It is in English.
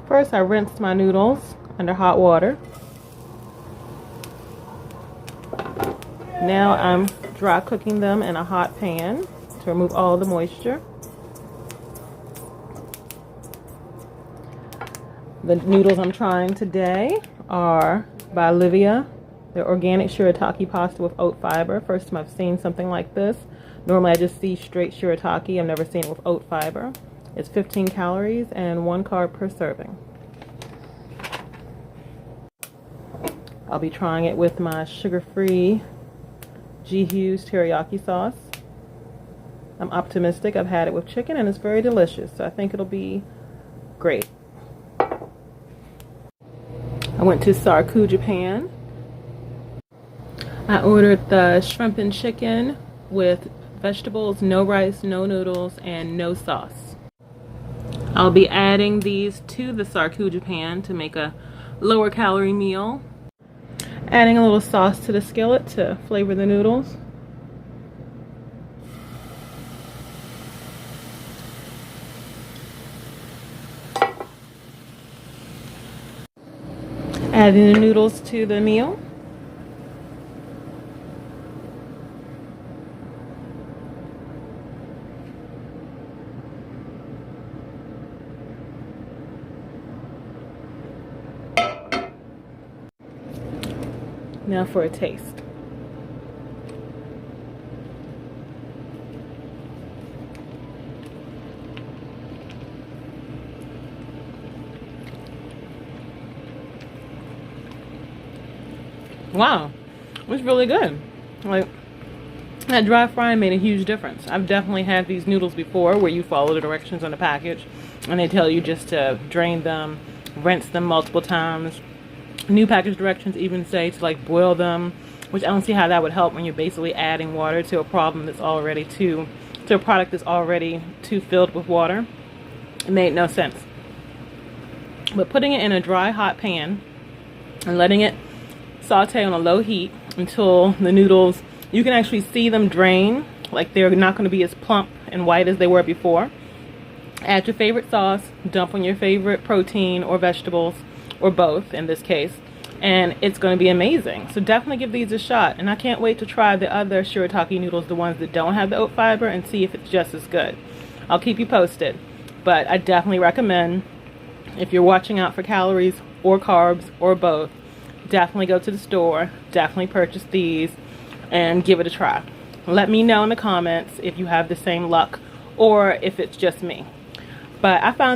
First, I rinsed my noodles under hot water. Now I'm dry cooking them in a hot pan to remove all the moisture. The noodles I'm trying today are by Olivia. They're organic shirataki pasta with oat fiber. First time I've seen something like this. Normally I just see straight shirataki. I've never seen it with oat fiber. It's 15 calories and 1 carb per serving. I'll be trying it with my sugar-free G. Hughes teriyaki sauce. I'm optimistic. I've had it with chicken and it's very delicious, so I think it'll be great. I went to Sarku, Japan. I ordered the shrimp and chicken with vegetables, no rice, no noodles, and no sauce. I'll be adding these to the Sarku, Japan to make a lower calorie meal. Adding a little sauce to the skillet to flavor the noodles. Adding the noodles to the meal. Now for a taste. Wow, it was really good. Like, that dry frying made a huge difference. I've definitely had these noodles before where you follow the directions on the package and they tell you just to drain them, rinse them multiple times. New package directions even say to like boil them, which I don't see how that would help when you're basically adding water to a problem that's already to a product that's already too filled with water. It made no sense. But putting it in a dry hot pan and letting it saute on a low heat until the noodles, you can actually see them drain, like they're not going to be as plump and white as they were before. Add your favorite sauce, dump on your favorite protein or vegetables, or both in this case, and it's going to be amazing. So definitely give these a shot, and I can't wait to try the other shirataki noodles, the ones that don't have the oat fiber, and see if it's just as good. I'll keep you posted, but I definitely recommend, if you're watching out for calories or carbs or both, definitely go to the store, definitely purchase these and give it a try. Let me know in the comments if you have the same luck or if it's just me. But I found